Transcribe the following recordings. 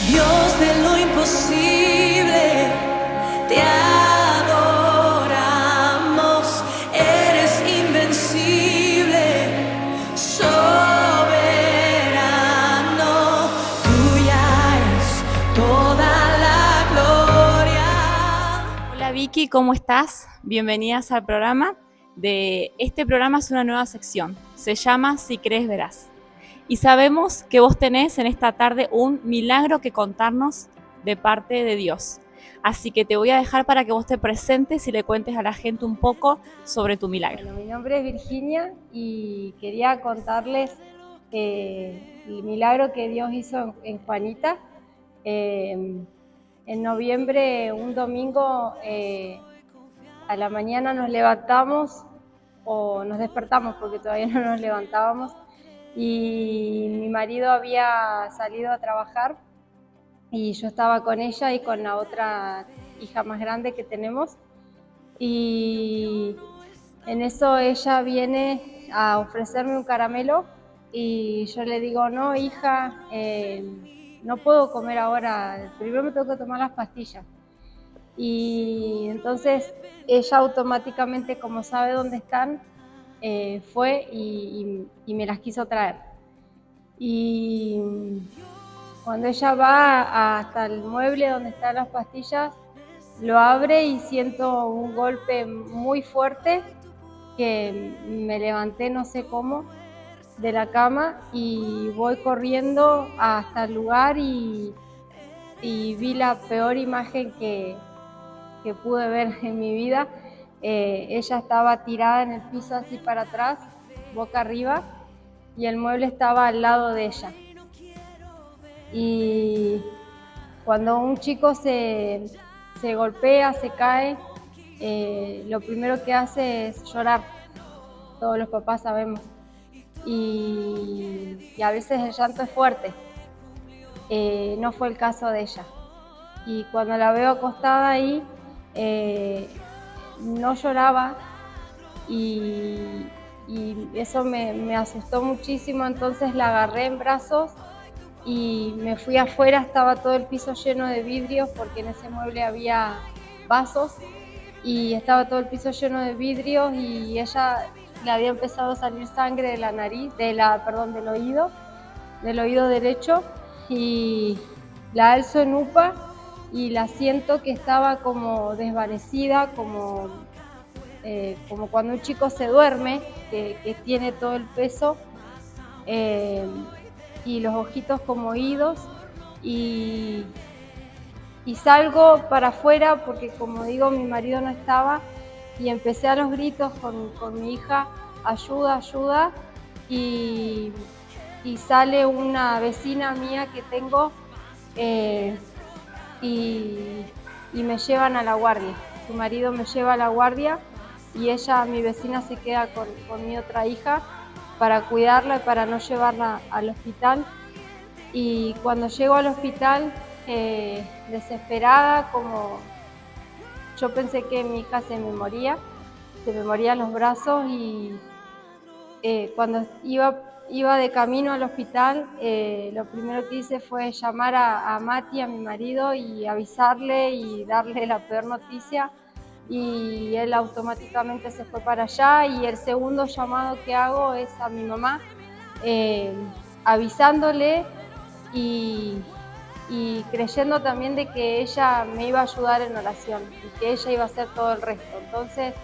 Dios de lo imposible, te adoramos, eres invencible, soberano, tuya es toda la gloria. Hola Vicky, ¿cómo estás? Bienvenidas al programa. Este programa es una nueva sección, se llama Si crees verás. Y sabemos que vos tenés en esta tarde un milagro que contarnos de parte de Dios. Así que te voy a dejar para que vos te presentes y le cuentes a la gente un poco sobre tu milagro. Bueno, mi nombre es Virginia y quería contarles el milagro que Dios hizo en Juanita. En noviembre, un domingo, a la mañana nos levantamos o nos despertamos porque todavía no nos levantábamos y mi marido había salido a trabajar y yo estaba con ella y con la otra hija más grande que tenemos y en eso ella viene a ofrecerme un caramelo y yo le digo, no hija, no puedo comer ahora, primero me tengo que tomar las pastillas. Y entonces ella automáticamente, como sabe dónde están, fue y me las quiso traer. Y cuando ella va hasta el mueble donde están las pastillas, lo abre y siento un golpe muy fuerte que me levanté no sé cómo de la cama y voy corriendo hasta el lugar y vi la peor imagen que pude ver en mi vida. Ella estaba tirada en el piso así para atrás, boca arriba, y el mueble estaba al lado de ella. Y cuando un chico se golpea, se cae, lo primero que hace es llorar. Todos los papás sabemos. Y a veces el llanto es fuerte. No fue el caso de ella. Y cuando la veo acostada ahí, no lloraba y eso me asustó muchísimo. Entonces la agarré en brazos y me fui afuera. Estaba todo el piso lleno de vidrios porque en ese mueble había vasos y estaba todo el piso lleno de vidrios y ella le había empezado a salir sangre de la nariz, del oído derecho, y la alzo en UPA y la siento que estaba como desvanecida, como cuando un chico se duerme, que tiene todo el peso y los ojitos como idos, y salgo para afuera porque, como digo, mi marido no estaba y empecé a los gritos con mi hija, ayuda, ayuda, y sale una vecina mía que tengo y me llevan a la guardia. Su marido me lleva a la guardia y ella, mi vecina, se queda con mi otra hija para cuidarla y para no llevarla al hospital. Y cuando llego al hospital, desesperada, como yo pensé que mi hija se me moría en los brazos, y cuando iba de camino al hospital, lo primero que hice fue llamar a Mati, a mi marido, y avisarle y darle la peor noticia, y él automáticamente se fue para allá. Y el segundo llamado que hago es a mi mamá, avisándole y creyendo también de que ella me iba a ayudar en oración y que ella iba a hacer todo el resto. Entonces,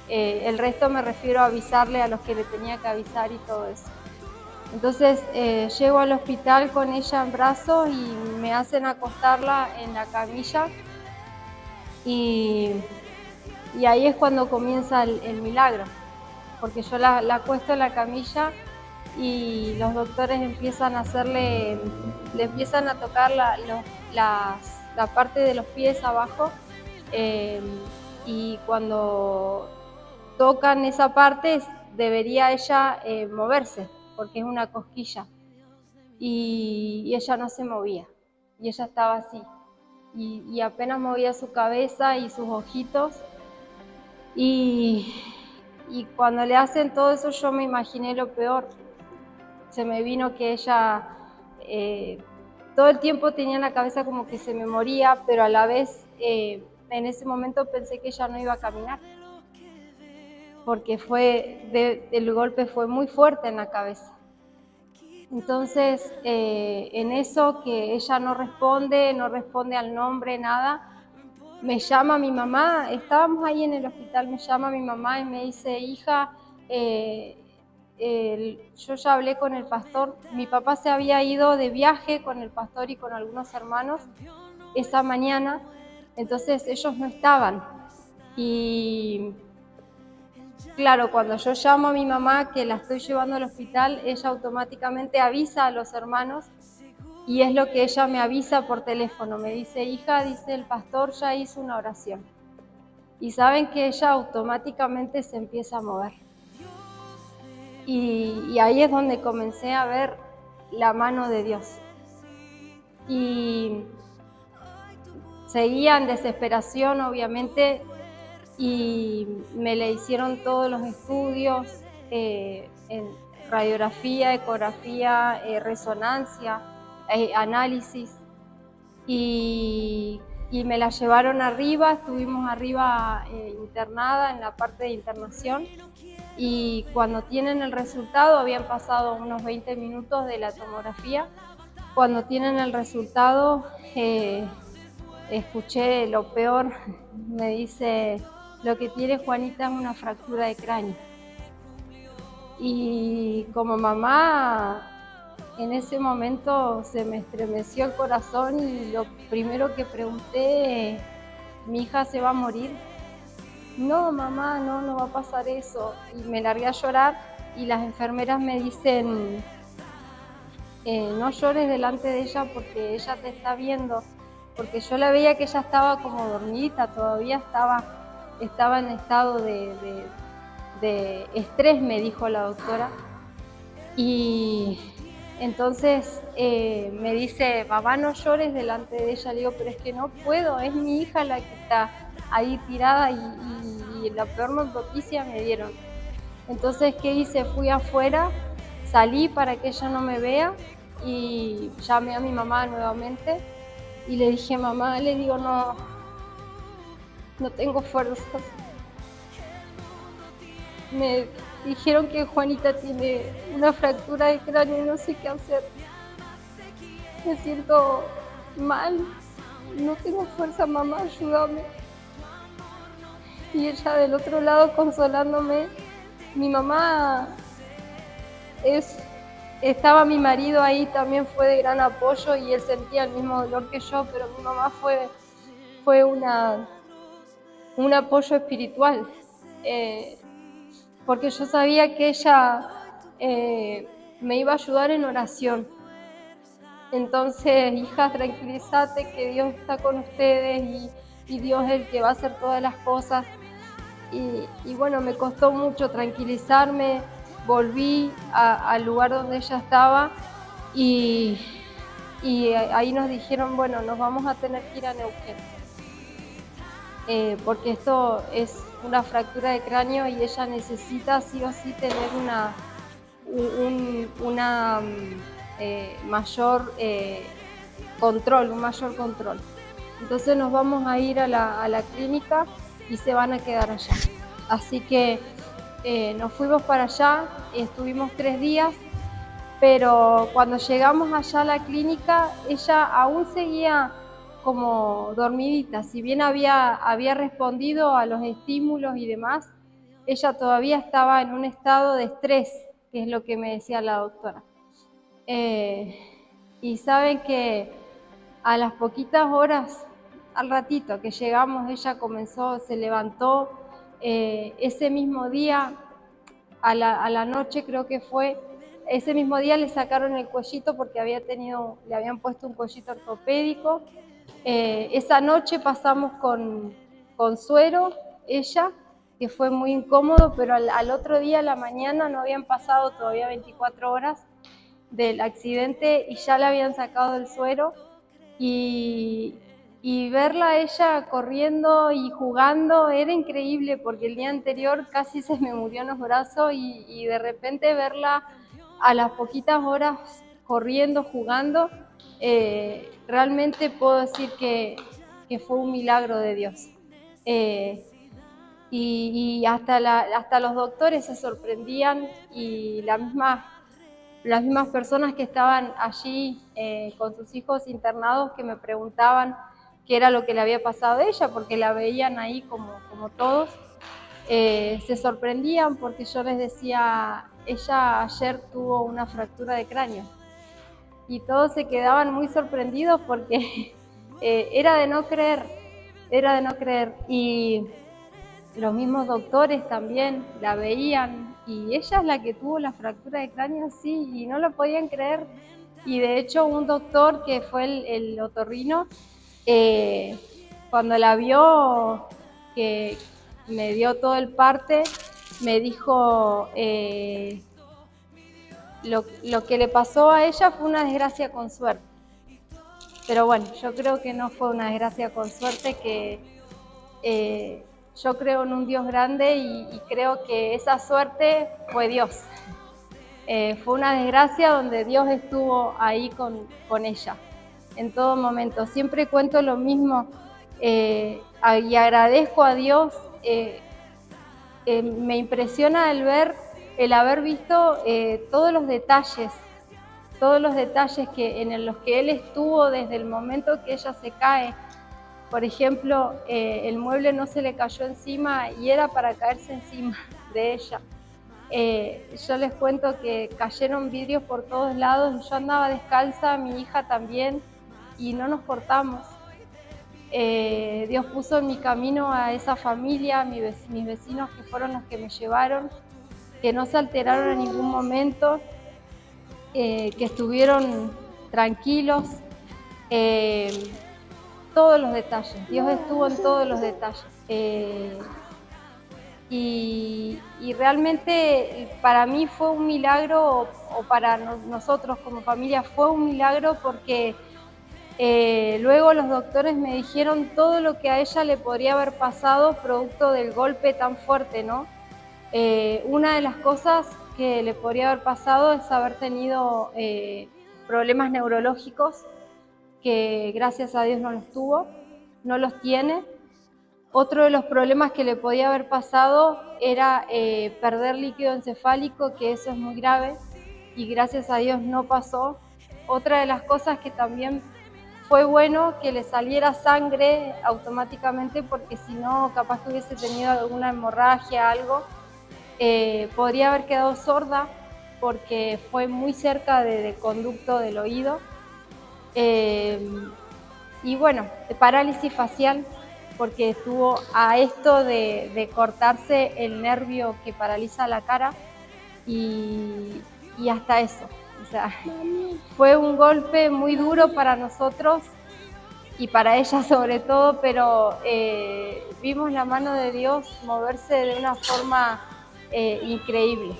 el resto me refiero a avisarle a los que le tenía que avisar y todo eso. Entonces llego al hospital con ella en brazos y me hacen acostarla en la camilla y ahí es cuando comienza el milagro, porque yo la acuesto en la camilla y los doctores empiezan a le empiezan a tocar la parte de los pies abajo, y cuando tocan esa parte debería ella moverse, porque es una cosquilla, y ella no se movía, y ella estaba así, y apenas movía su cabeza y sus ojitos, y cuando le hacen todo eso yo me imaginé lo peor. Se me vino que ella todo el tiempo tenía en la cabeza como que se me moría, pero a la vez en ese momento pensé que ella no iba a caminar, porque el golpe fue muy fuerte en la cabeza. Entonces, en eso que ella no responde al nombre, nada, me llama mi mamá, estábamos ahí en el hospital, me llama mi mamá y me dice, hija, yo ya hablé con el pastor, mi papá se había ido de viaje con el pastor y con algunos hermanos esa mañana, entonces ellos no estaban. Y claro, cuando yo llamo a mi mamá que la estoy llevando al hospital, ella automáticamente avisa a los hermanos y es lo que ella me avisa por teléfono. Me dice, hija, dice el pastor ya hizo una oración. Y saben que ella automáticamente se empieza a mover. Y ahí es donde comencé a ver la mano de Dios. Y seguía en desesperación, obviamente, y me le hicieron todos los estudios, en radiografía, ecografía, resonancia, análisis, y me la llevaron arriba, estuvimos arriba internada en la parte de internación, y cuando tienen el resultado, habían pasado unos 20 minutos de la tomografía, cuando tienen el resultado escuché lo peor, me dice, lo que tiene Juanita es una fractura de cráneo. Y como mamá, en ese momento se me estremeció el corazón y lo primero que pregunté, ¿mi hija se va a morir? No, mamá, no va a pasar eso. Y me largué a llorar y las enfermeras me dicen, no llores delante de ella porque ella te está viendo. Porque yo la veía que ella estaba como dormidita, todavía estaba en estado de estrés, me dijo la doctora. Y entonces me dice, mamá, no llores delante de ella. Le digo, pero es que no puedo, es mi hija la que está ahí tirada y la peor noticia me dieron. Entonces, ¿qué hice? Fui afuera, salí para que ella no me vea y llamé a mi mamá nuevamente. Y le dije, mamá, le digo, no tengo fuerzas. Me dijeron que Juanita tiene una fractura de cráneo y no sé qué hacer. Me siento mal, no tengo fuerza, mamá, ayúdame. Y ella del otro lado consolándome. Mi mamá estaba mi marido ahí, también fue de gran apoyo y él sentía el mismo dolor que yo, pero mi mamá fue un apoyo espiritual, porque yo sabía que ella me iba a ayudar en oración. Entonces, hijas, tranquilízate que Dios está con ustedes y Dios es el que va a hacer todas las cosas. Y bueno, me costó mucho tranquilizarme, volví al lugar donde ella estaba y ahí nos dijeron, bueno, nos vamos a tener que ir a Neuquén, porque esto es una fractura de cráneo y ella necesita sí o sí tener un mayor control. Entonces nos vamos a ir a la clínica y se van a quedar allá. Así que nos fuimos para allá, estuvimos 3 días, pero cuando llegamos allá a la clínica, ella aún seguía como dormidita. Si bien había respondido a los estímulos y demás, ella todavía estaba en un estado de estrés, que es lo que me decía la doctora. Y saben que a las poquitas horas, al ratito que llegamos, ella se levantó. Ese mismo día, a la noche creo que fue, ese mismo día le sacaron el cuellito porque le habían puesto un cuellito ortopédico. Esa noche pasamos con suero, ella, que fue muy incómodo, pero al otro día, a la mañana, no habían pasado todavía 24 horas del accidente y ya le habían sacado el suero. Y verla a ella corriendo y jugando era increíble porque el día anterior casi se me murió en los brazos y de repente verla a las poquitas horas corriendo, jugando, realmente puedo decir que fue un milagro de Dios. Y hasta los doctores se sorprendían y las mismas personas que estaban allí con sus hijos internados que me preguntaban qué era lo que le había pasado a ella, porque la veían ahí como todos, se sorprendían porque yo les decía, ella ayer tuvo una fractura de cráneo. Y todos se quedaban muy sorprendidos porque era de no creer, era de no creer. Y los mismos doctores también la veían y ella es la que tuvo la fractura de cráneo, sí, y no lo podían creer. Y de hecho un doctor que fue el otorrino, eh, cuando la vio, que me dio todo el parte, me dijo, lo que le pasó a ella fue una desgracia con suerte. Pero bueno, yo creo que no fue una desgracia con suerte, que yo creo en un Dios grande y creo que esa suerte fue Dios. Fue una desgracia donde Dios estuvo ahí con ella en todo momento. Siempre cuento lo mismo y agradezco a Dios. Me impresiona el haber visto todos los detalles en los que Él estuvo desde el momento que ella se cae. Por ejemplo, el mueble no se le cayó encima y era para caerse encima de ella. Yo les cuento que cayeron vidrios por todos lados, yo andaba descalza, mi hija también, y no nos cortamos. Dios puso en mi camino a esa familia, mis vecinos que fueron los que me llevaron, que no se alteraron en ningún momento, que estuvieron tranquilos. Todos los detalles, Dios estuvo en todos los detalles. Y realmente para mí fue un milagro, o para nosotros como familia fue un milagro, porque luego los doctores me dijeron todo lo que a ella le podría haber pasado producto del golpe tan fuerte, ¿no? Una de las cosas que le podría haber pasado es haber tenido problemas neurológicos, que gracias a Dios no los tuvo, no los tiene. Otro de los problemas que le podía haber pasado era perder líquido encefálico, que eso es muy grave y gracias a Dios no pasó. Otra de las cosas que también fue bueno que le saliera sangre automáticamente, porque si no, capaz que hubiese tenido alguna hemorragia, algo. Podría haber quedado sorda porque fue muy cerca del conducto del oído. Y bueno, parálisis facial, porque estuvo a esto de cortarse el nervio que paraliza la cara y hasta eso. O sea, fue un golpe muy duro para nosotros y para ella sobre todo, pero vimos la mano de Dios moverse de una forma increíble.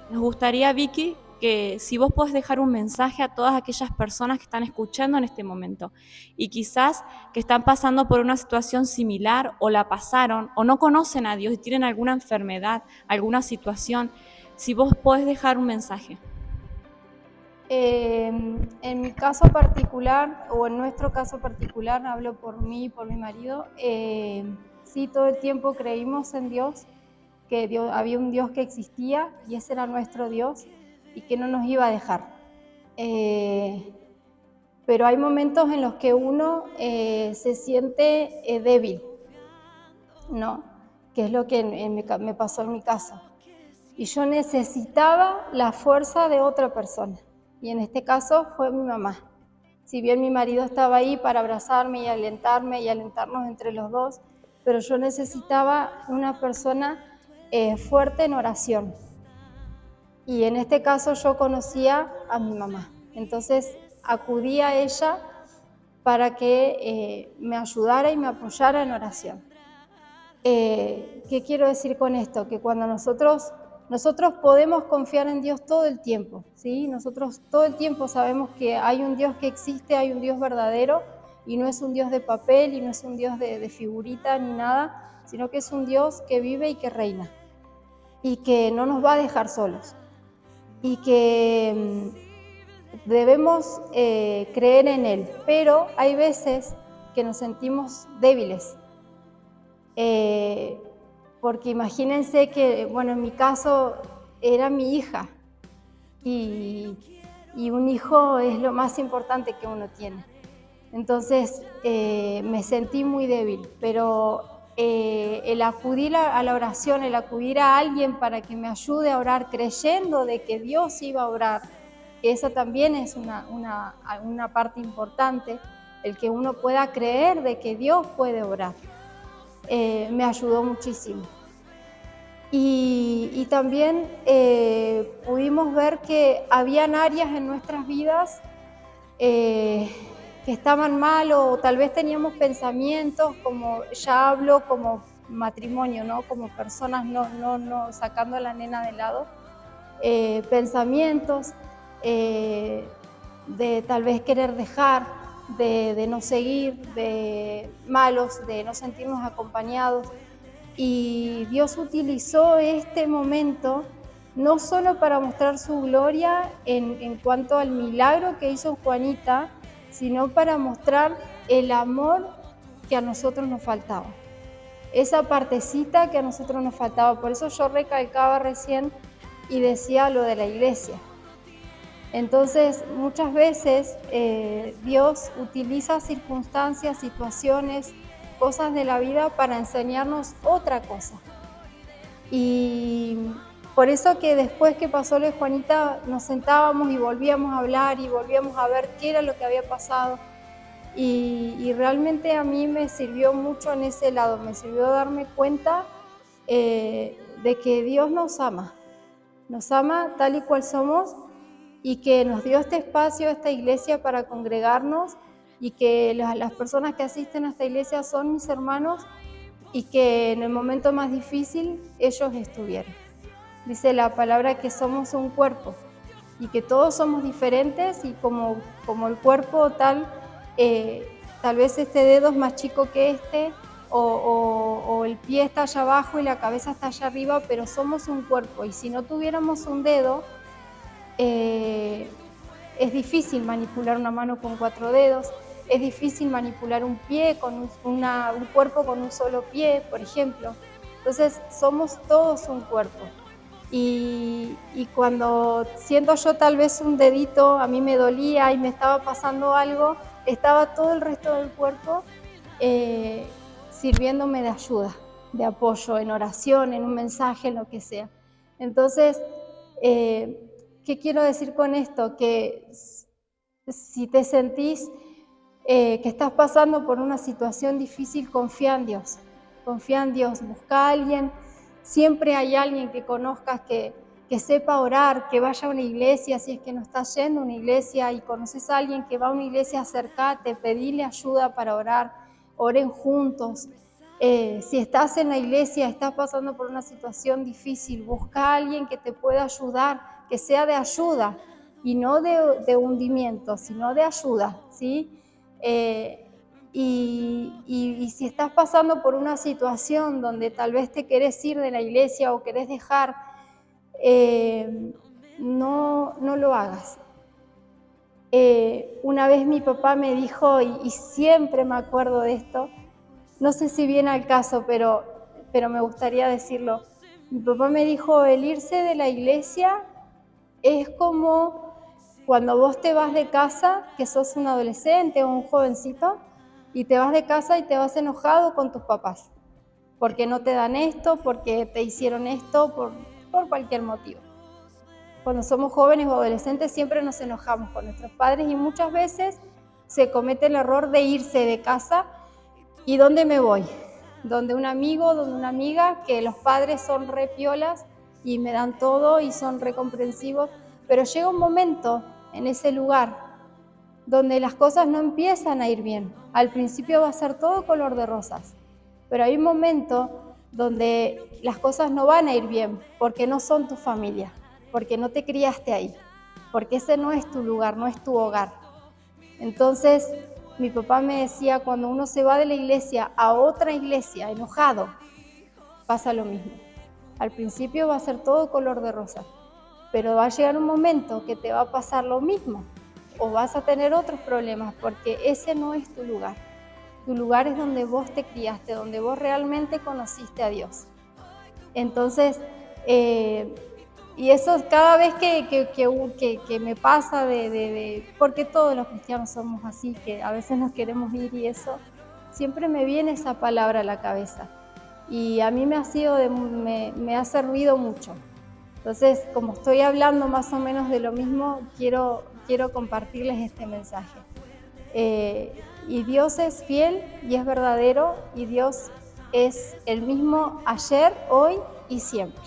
Nos gustaría, Vicky, que si vos podés dejar un mensaje a todas aquellas personas que están escuchando en este momento y quizás que están pasando por una situación similar o la pasaron o no conocen a Dios y tienen alguna enfermedad, alguna situación, si vos podés dejar un mensaje. En mi caso particular, o en nuestro caso particular, hablo por mí y por mi marido, sí, todo el tiempo creímos en Dios, que había un Dios que existía y ese era nuestro Dios y que no nos iba a dejar. Pero hay momentos en los que uno se siente débil, ¿no? Que es lo que me pasó en mi caso. Y yo necesitaba la fuerza de otra persona. Y en este caso fue mi mamá. Si bien mi marido estaba ahí para abrazarme y alentarme y alentarnos entre los dos, pero yo necesitaba una persona fuerte en oración. Y en este caso yo conocía a mi mamá. Entonces acudí a ella para que me ayudara y me apoyara en oración. ¿Qué quiero decir con esto? Que cuando nosotros podemos confiar en Dios todo el tiempo, ¿sí? Nosotros todo el tiempo sabemos que hay un Dios que existe, hay un Dios verdadero, y no es un Dios de papel, y no es un Dios de figurita ni nada, sino que es un Dios que vive y que reina, y que no nos va a dejar solos, y que debemos creer en Él, pero hay veces que nos sentimos débiles. Porque imagínense que, bueno, en mi caso era mi hija y un hijo es lo más importante que uno tiene. Entonces me sentí muy débil, pero el acudir a la oración, el acudir a alguien para que me ayude a orar creyendo de que Dios iba a orar, que esa también es una parte importante, el que uno pueda creer de que Dios puede orar, me ayudó muchísimo. Y también pudimos ver que habían áreas en nuestras vidas que estaban mal, o tal vez teníamos pensamientos, como ya hablo como matrimonio, ¿no? Como personas, no sacando a la nena de lado, pensamientos de tal vez querer dejar, de no seguir, de malos, de no sentirnos acompañados. Y Dios utilizó este momento no solo para mostrar su gloria en cuanto al milagro que hizo Juanita, sino para mostrar el amor que a nosotros nos faltaba. Esa partecita que a nosotros nos faltaba. Por eso yo recalcaba recién y decía lo de la iglesia. Entonces, muchas veces Dios utiliza circunstancias, situaciones, cosas de la vida para enseñarnos otra cosa. Y por eso que después que pasó lo de Juanita, nos sentábamos y volvíamos a hablar y volvíamos a ver qué era lo que había pasado. Y realmente a mí me sirvió mucho en ese lado, me sirvió darme cuenta de que Dios nos ama tal y cual somos, y que nos dio este espacio, esta iglesia para congregarnos, y que las personas que asisten a esta iglesia son mis hermanos, y que en el momento más difícil ellos estuvieron. Dice la palabra que somos un cuerpo y que todos somos diferentes, y como el cuerpo tal vez este dedo es más chico que este, o el pie está allá abajo y la cabeza está allá arriba, pero somos un cuerpo, y si no tuviéramos un dedo, es difícil manipular una mano con 4 dedos, es difícil manipular un pie con un cuerpo con un solo pie, por ejemplo. Entonces somos todos un cuerpo. Y cuando siento yo tal vez un dedito, a mí me dolía y me estaba pasando algo, estaba todo el resto del cuerpo sirviéndome de ayuda, de apoyo, en oración, en un mensaje, en lo que sea. Entonces, ¿qué quiero decir con esto? Que si te sentís que estás pasando por una situación difícil, confía en Dios, busca a alguien. Siempre hay alguien que conozcas que sepa orar, que vaya a una iglesia. Si es que no estás yendo a una iglesia y conoces a alguien que va a una iglesia, acércate, pedile ayuda para orar, oren juntos. Si estás en la iglesia, estás pasando por una situación difícil, busca a alguien que te pueda ayudar, que sea de ayuda y no de hundimiento, sino de ayuda, ¿sí? Y si estás pasando por una situación donde tal vez te querés ir de la iglesia o querés dejar, no lo hagas. Una vez mi papá me dijo, y siempre me acuerdo de esto, no sé si viene al caso, pero me gustaría decirlo. Mi papá me dijo, el irse de la iglesia es como cuando vos te vas de casa, que sos un adolescente o un jovencito, y te vas de casa y te vas enojado con tus papás, porque no te dan esto, porque te hicieron esto, por cualquier motivo. Cuando somos jóvenes o adolescentes siempre nos enojamos con nuestros padres, y muchas veces se comete el error de irse de casa. ¿Y dónde me voy? Donde un amigo, donde una amiga, que los padres son re piolas y me dan todo y son re comprensivos, pero llega un momento en ese lugar donde las cosas no empiezan a ir bien. Al principio va a ser todo color de rosas, pero hay un momento donde las cosas no van a ir bien porque no son tu familia, porque no te criaste ahí, porque ese no es tu lugar, no es tu hogar. Entonces, mi papá me decía, cuando uno se va de la iglesia a otra iglesia enojado, pasa lo mismo. Al principio va a ser todo color de rosa, pero va a llegar un momento que te va a pasar lo mismo, o vas a tener otros problemas, porque ese no es tu lugar. Tu lugar es donde vos te criaste, donde vos realmente conociste a Dios. Entonces, y eso cada vez que me pasa, porque todos los cristianos somos así, que a veces nos queremos ir y eso, siempre me viene esa palabra a la cabeza. Y a mí me ha servido mucho. Entonces, como estoy hablando más o menos de lo mismo, quiero compartirles este mensaje. Y Dios es fiel y es verdadero, y Dios es el mismo ayer, hoy y siempre.